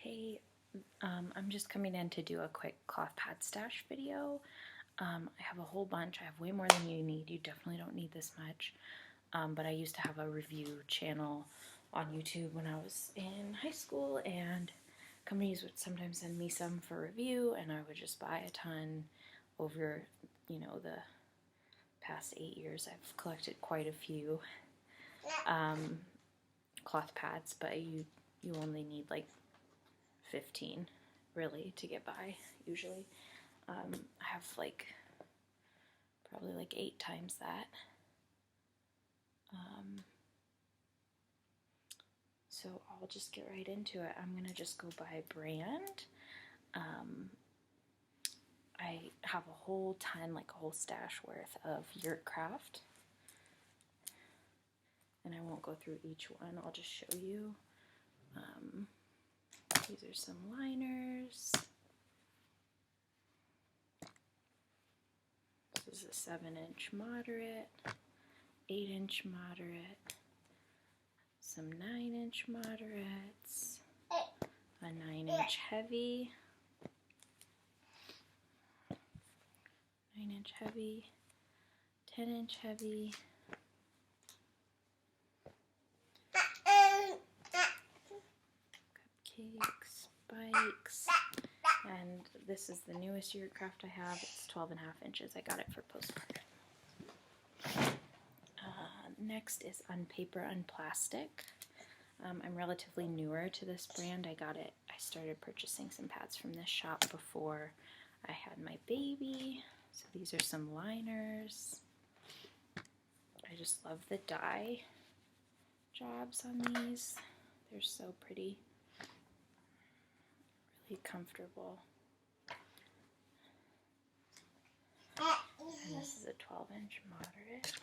Hey, I'm just coming in to do a quick cloth pad stash video. I have a whole bunch. I have way more than you need. You definitely don't need this much. But I used to have a review channel on YouTube when I was in high school, and companies would sometimes send me some for review, and I would just buy a ton over, the past 8 years. I've collected quite a few cloth pads, but you only need like 15 really to get by usually. I have probably 8 times that. So I'll just get right into it. I'm gonna just go by brand. I have a whole ton, a whole stash worth of Yurtcraft, and I won't go through each one. I'll just show you. These are some liners. This is a 7-inch moderate, 8-inch moderate, some 9-inch moderates, a 9-inch heavy, 9-inch heavy, 10-inch heavy, cupcakes, spikes, and this is the newest Yurtcraft I have. It's 12.5 inches. I got it for postcard. Next is Unpaper Unplastic. I'm relatively newer to this brand. I started purchasing some pads from this shop before I had my baby. So these are some liners. I just love the dye jobs on these. They're so pretty. Really comfortable. And this is a 12-inch moderate.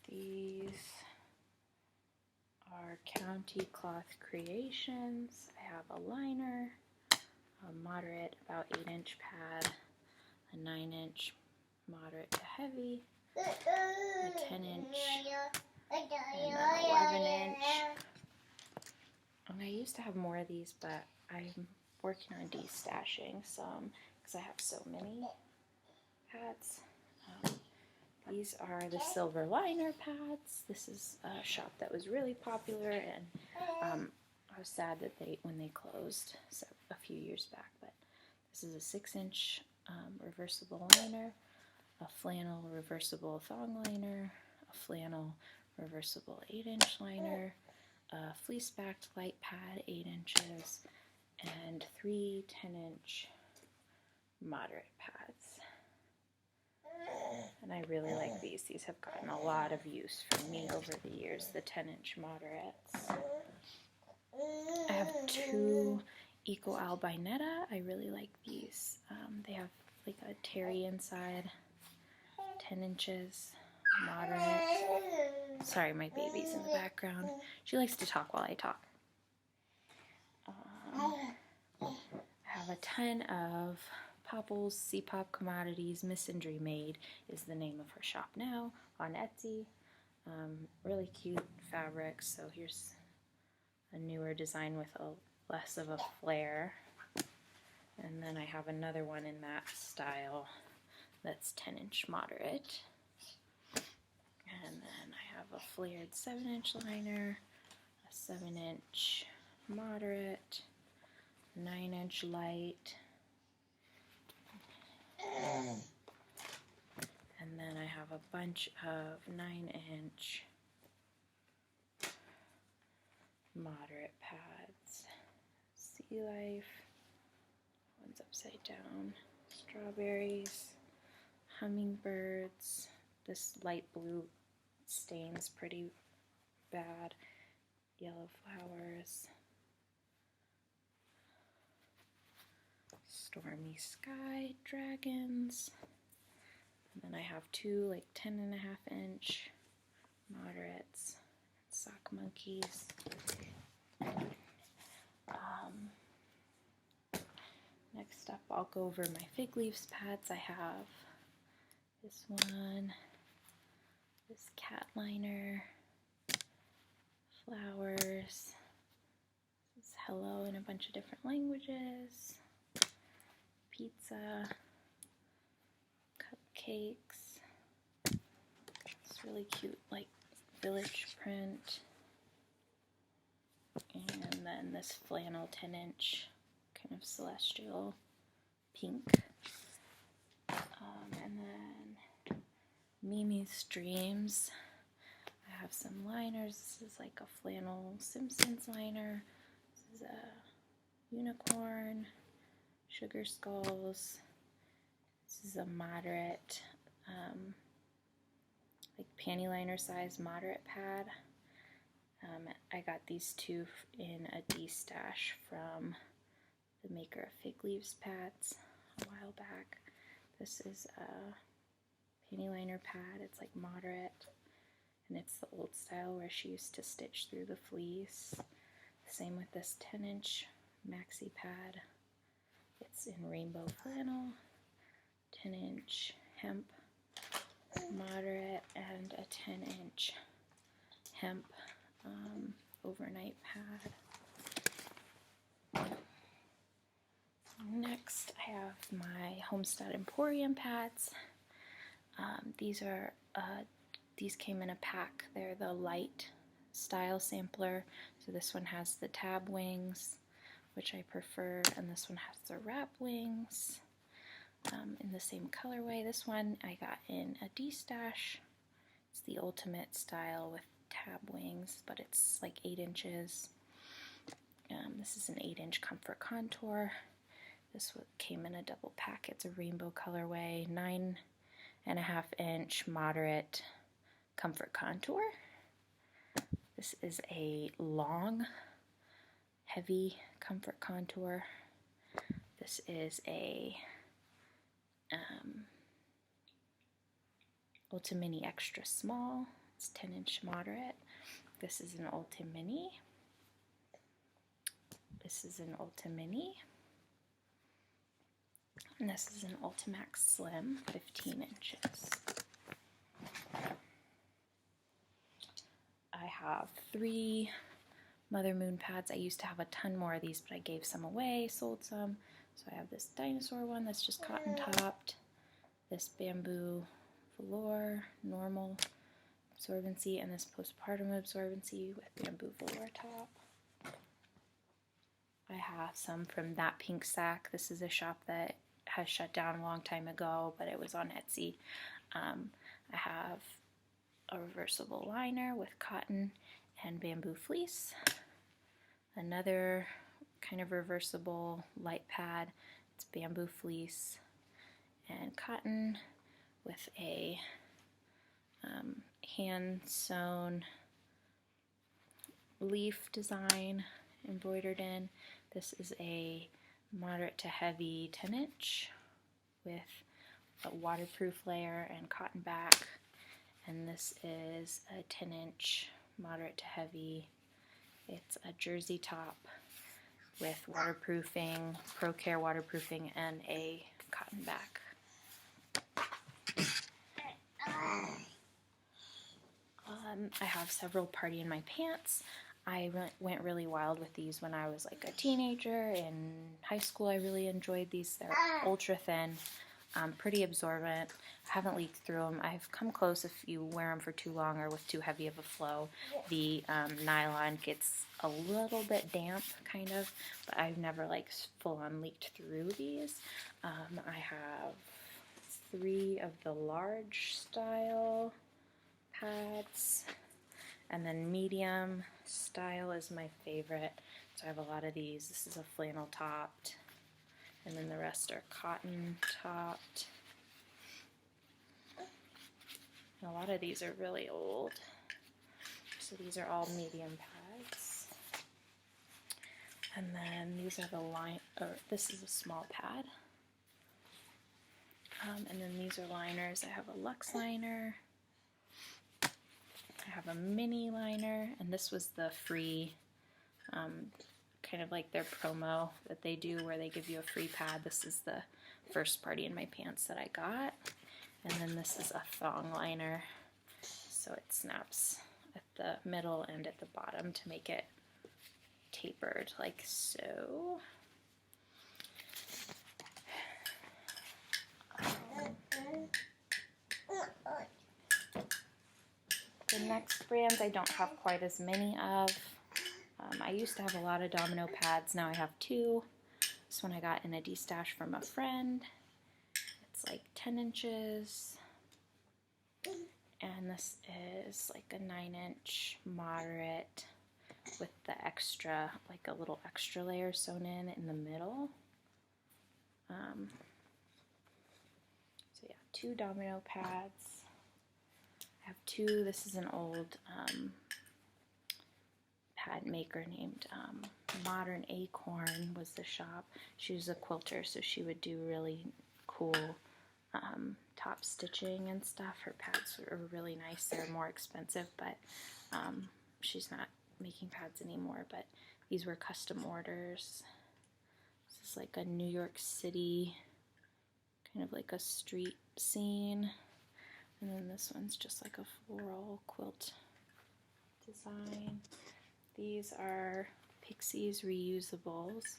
These are KellaBearCloth Creations. I have a liner, a moderate about 8-inch pad, a 9-inch moderate to heavy, a 10-inch, and an 11-inch. And I used to have more of these, but I'm working on destashing some because I have so many pads. These are the silver liner pads. This is a shop that was really popular, and I was sad that when they closed a few years back. But this is a 6-inch reversible liner, a flannel reversible thong liner, a flannel reversible 8-inch liner, a fleece-backed light pad 8 inches, and 3 10-inch moderate pads. And I really like these. These have gotten a lot of use from me over the years, the 10-inch moderates. I have 2 Eco Albinetta. I really like these. They have a terry inside, 10 inches, moderate. Sorry, my baby's in the background. She likes to talk while I talk. I have a ton of Popples, C-Pop Commodities. Miss and Dream Made is the name of her shop now on Etsy. Really cute fabrics. So here's a newer design with less of a flare. And then I have another one in that style that's 10-inch moderate. And then I have a flared 7-inch liner, a 7-inch moderate, 9-inch light, and then I have a bunch of 9-inch moderate pads. Sea Life, one's upside down, strawberries, hummingbirds. This light blue stains pretty bad, yellow flowers, Stormy Sky, dragons, and then I have 2 10.5-inch moderates, sock monkeys. Next up, I'll go over my fig leaves pads. I have this one, this cat liner, bunch of different languages, pizza, cupcakes. It's really cute, like village print. And then this flannel 10-inch kind of celestial pink. And then Mimi's Dreams. I have some liners. This is like a flannel Simpsons liner. This is a unicorn, sugar skulls. This is a moderate, like panty liner size moderate pad. I got these two in a D-stash from the maker of Fig Leaves pads a while back. This is a panty liner pad. It's like moderate, and it's the old style where she used to stitch through the fleece. Same with this 10-inch maxi pad. It's in rainbow flannel, 10-inch hemp moderate, and a 10-inch hemp overnight pad. Next, I have my Homestead Emporium pads. These came in a pack. They're the light style sampler. So this one has the tab wings, which I prefer, and this one has the wrap wings in the same colorway. This one I got in a D-stash. It's the ultimate style with tab wings, but it's like 8 inches. This is an 8-inch comfort contour. This came in a double pack. It's a rainbow colorway, 9.5-inch moderate comfort contour. This is a long, heavy comfort contour. This is a Ulta Mini extra small. It's 10-inch moderate. This is an Ulta Mini. This is an Ulta Mini. And this is an Ultimax Slim, 15 inches. I have 3 Mother Moon pads. I used to have a ton more of these, but I gave some away, sold some. So I have this dinosaur one that's just cotton topped, this bamboo velour, normal absorbency, and this postpartum absorbency with bamboo velour top. I have some from That Pink Sack. This is a shop that has shut down a long time ago, but it was on Etsy. I have a reversible liner with cotton and bamboo fleece. Another kind of reversible light pad. It's bamboo fleece and cotton with a hand-sewn leaf design embroidered in. This is a moderate to heavy 10-inch with a waterproof layer and cotton back. And this is a 10-inch moderate to heavy. It's a jersey top with waterproofing, ProCare waterproofing, and a cotton back. I have several Party in My Pants. I went really wild with these when I was like a teenager. In high school, I really enjoyed these. They're ultra thin, pretty absorbent. I haven't leaked through them. I've come close if you wear them for too long or with too heavy of a flow. The nylon gets a little bit damp, kind of, but I've never like full-on leaked through these. I have 3 of the large style pads, and then medium style is my favorite. So I have a lot of these. This is a flannel topped, and then the rest are cotton topped. And a lot of these are really old. So these are all medium pads. And then these are the this is a small pad. And then these are liners. I have a luxe liner. I have a mini liner, and this was the free, kind of like their promo that they do where they give you a free pad. This is the first Party in My Pants that I got. And then this is a thong liner, so it snaps at the middle and at the bottom to make it tapered like so. The next brands I don't have quite as many of. I used to have a lot of domino pads, now I have 2. This one I got in a de-stash from a friend. It's like 10 inches. And this is like a 9-inch moderate with the extra, like a little extra layer sewn in the middle. So yeah, 2 domino pads. I have 2, this is an old pad maker named Modern Acorn was the shop. She was a quilter, so she would do really cool top stitching and stuff. Her pads are really nice. They're more expensive, but she's not making pads anymore, but these were custom orders. This is like a New York City, kind of like a street scene. And then this one's just like a floral quilt design. These are Pixie's reusables.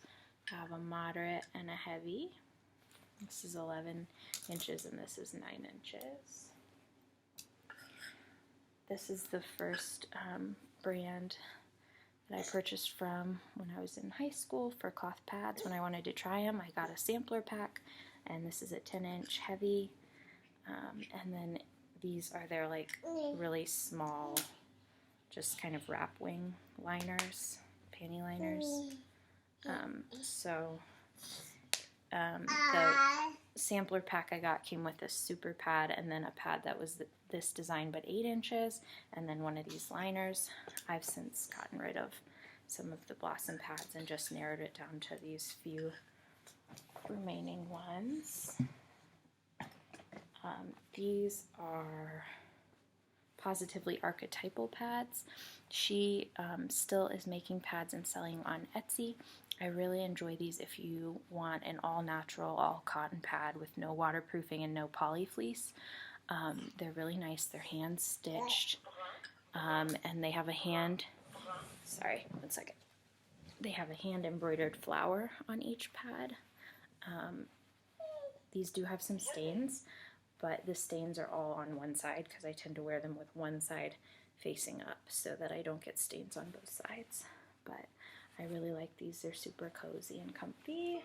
I have a moderate and a heavy. This is 11 inches and this is 9 inches. This is the first brand that I purchased from when I was in high school for cloth pads. When I wanted to try them, I got a sampler pack, and this is a 10-inch heavy. And then these are their like really small, just kind of wrap wing liners, panty liners. The sampler pack I got came with a super pad and then a pad that was this design but 8 inches, and then one of these liners. I've since gotten rid of some of the blossom pads and just narrowed it down to these few remaining ones. These are Positively Archetypal pads. She still is making pads and selling on Etsy. I really enjoy these if you want an all-natural, all-cotton pad with no waterproofing and no poly fleece. They're really nice. They're hand-stitched, and they have a hand, sorry, one second. They have a hand-embroidered flower on each pad. These do have some stains, but the stains are all on one side because I tend to wear them with one side facing up so that I don't get stains on both sides. But I really like these. They're super cozy and comfy.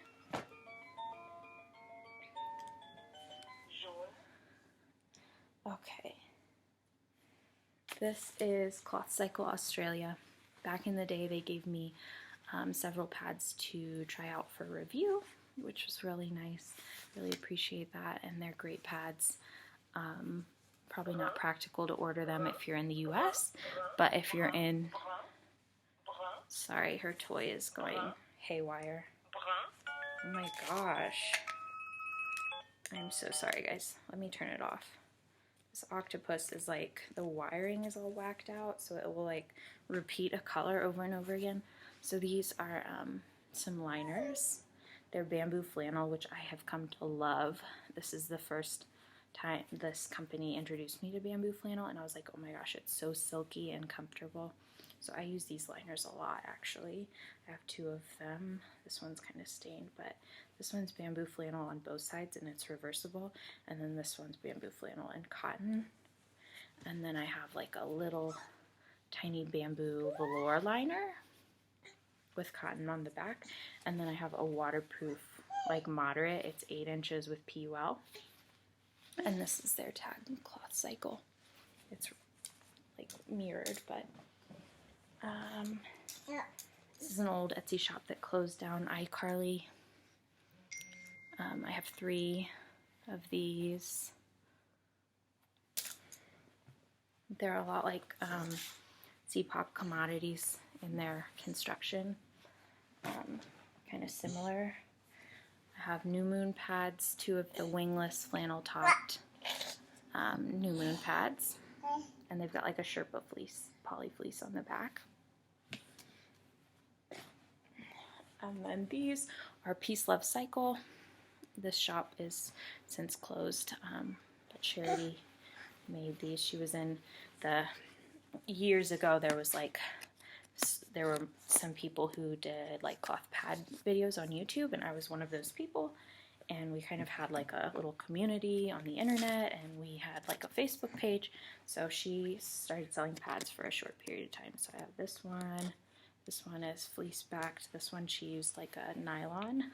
Okay. This is Cloth Cycle Australia. Back in the day, they gave me several pads to try out for review, which was really nice. Really appreciate that, and they're great pads. Probably not practical to order them if you're in the US, but if you're in, sorry, her toy is going haywire. Oh my gosh. I'm so sorry, guys. Let me turn it off. This octopus is like, the wiring is all whacked out, so it will like repeat a color over and over again. So these are some liners. They're bamboo flannel, which I have come to love. This is the first time this company introduced me to bamboo flannel, and I was like, oh my gosh, it's so silky and comfortable. So I use these liners a lot, actually. I have 2 of them. This one's kind of stained, but this one's bamboo flannel on both sides, and it's reversible. And then this one's bamboo flannel and cotton. And then I have like a little tiny bamboo velour liner with cotton on the back. And then I have a waterproof, like moderate. It's 8 inches with PUL. And this is their tag cloth cycle. It's like mirrored, but this is an old Etsy shop that closed down, iCarly. I have 3 of these. They're a lot like C-Pop Commodities in their construction. Kind of similar. I have New Moon pads, 2 of the wingless flannel topped New Moon pads. And they've got like a Sherpa fleece, poly fleece on the back. And these are Peace Love Cycle. This shop is since closed, but Charity made these. She was in the, years ago there was like, there were some people who did like cloth pad videos on YouTube, and I was one of those people. And we kind of had like a little community on the internet, and we had like a Facebook page. So she started selling pads for a short period of time. So I have this one. This one is fleece backed. This one she used like a nylon.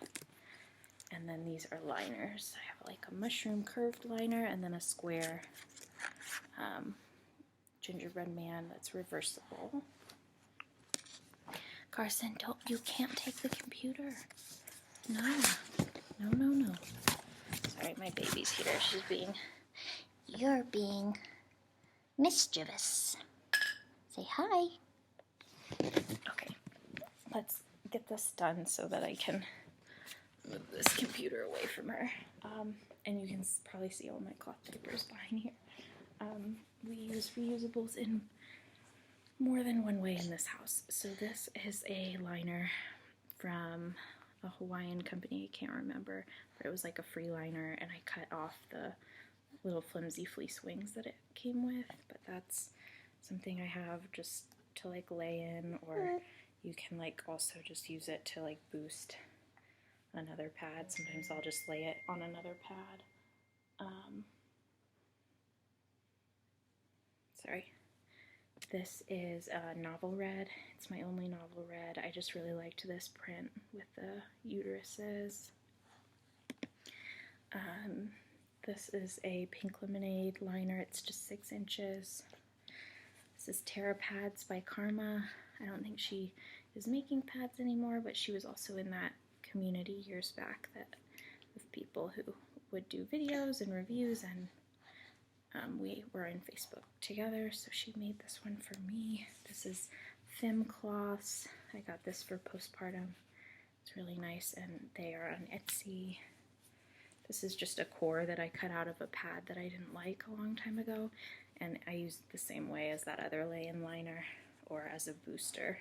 And then these are liners. I have like a mushroom curved liner, and then a square gingerbread man that's reversible. Carson, you can't take the computer. No. No. Sorry, my baby's here. You're being mischievous. Say hi. Okay, let's get this done so that I can move this computer away from her. And you can probably see all my cloth diapers behind here. We use reusables in more than one way in this house. So this is a liner from a Hawaiian company, I can't remember, but it was like a free liner, and I cut off the little flimsy fleece wings that it came with, but that's something I have just to like lay in, or you can like also just use it to like boost another pad. Sometimes I'll just lay it on another pad. Sorry. This is a novel red. It's my only novel red. I just really liked this print with the uteruses. This is a pink lemonade liner. It's just 6 inches. This is Terra Pads by Karma. I don't think she is making pads anymore, but she was also in that community years back of people who would do videos and reviews, and we were in Facebook together, so she made this one for me. This is Fem cloths. I got this for postpartum. It's really nice, and they are on Etsy. This is just a core that I cut out of a pad that I didn't like a long time ago, and I used it the same way as that other lay-in liner, or as a booster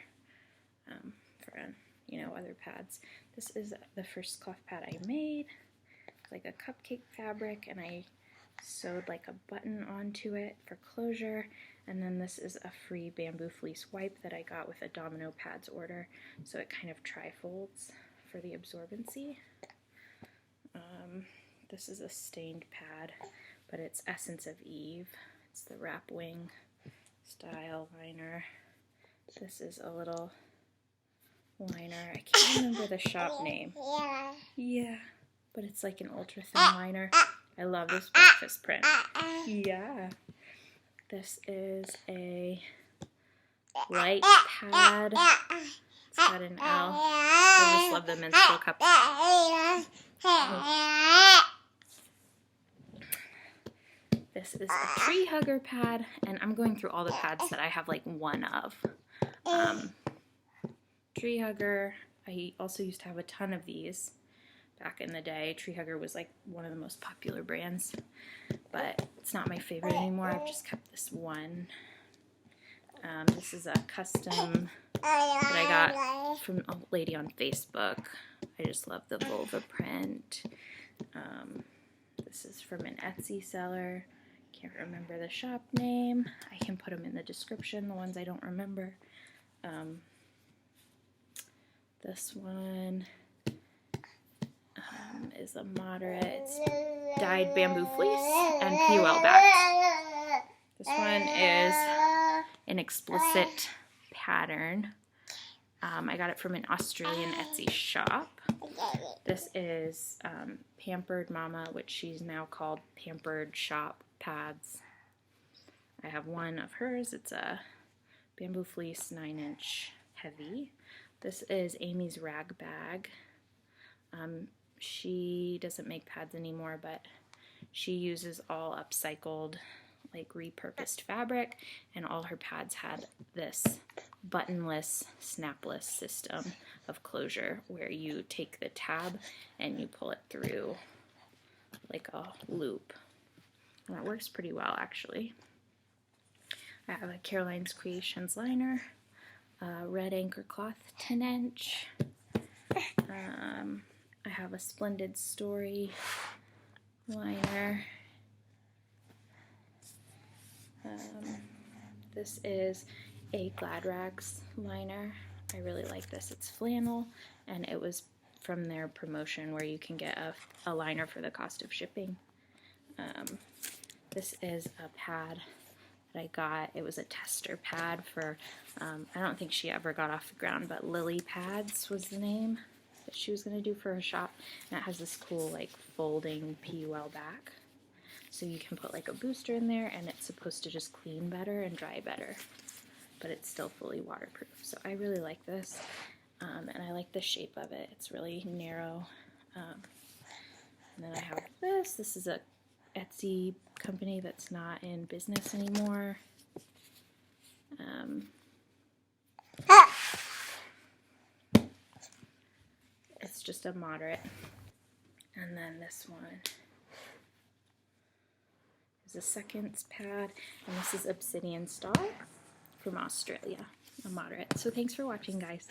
for other pads. This is the first cloth pad I made. It's like a cupcake fabric, and I sewed like a button onto it for closure, and then this is a free bamboo fleece wipe that I got with a Domino Pads order, so it kind of trifolds for the absorbency. This is a stained pad, but it's Essence of Eve. It's the wrap wing style liner. This is a little liner. I can't remember the shop name. Yeah, but it's like an ultra thin liner. I love this breakfast print. Yeah. This is a light pad. It's got an L. I just love the menstrual cups. This is a tree hugger pad, and I'm going through all the pads that I have like one of. Tree hugger. I also used to have a ton of these back in the day. Tree hugger was like one of the most popular brands, but it's not my favorite anymore. I've just kept this one. This is a custom that I got from a lady on Facebook. I just love the vulva print. This is from an Etsy seller. Can't remember the shop name. I can put them in the description, the ones I don't remember. This one is a moderate. It's dyed bamboo fleece and PUL backed. This one is an explicit pattern. I got it from an Australian Etsy shop. This is Pampered Mama, which she's now called Pampered Shop Pads. I have one of hers. It's a bamboo fleece 9-inch heavy. This is Amy's Rag Bag. She doesn't make pads anymore, but she uses all upcycled, like repurposed fabric, and all her pads had this buttonless, snapless system of closure where you take the tab and you pull it through like a loop. And that works pretty well, actually. I have a Caroline's Creations liner, red anchor cloth 10-inch. I have a Splendid Story liner. This is a Glad Rags liner. I really like this. It's flannel, and it was from their promotion where you can get a liner for the cost of shipping. This is a pad that I got. It was a tester pad for, I don't think she ever got off the ground, but Lily Pads was the name that she was going to do for her shop. And it has this cool like folding PUL back. So you can put like a booster in there, and it's supposed to just clean better and dry better. But it's still fully waterproof. So I really like this. And I like the shape of it. It's really narrow. And then I have this. This is a Etsy company that's not in business anymore. It's just a moderate. And then this one is a seconds pad. And this is Obsidian Star from Australia, a moderate. So thanks for watching, guys.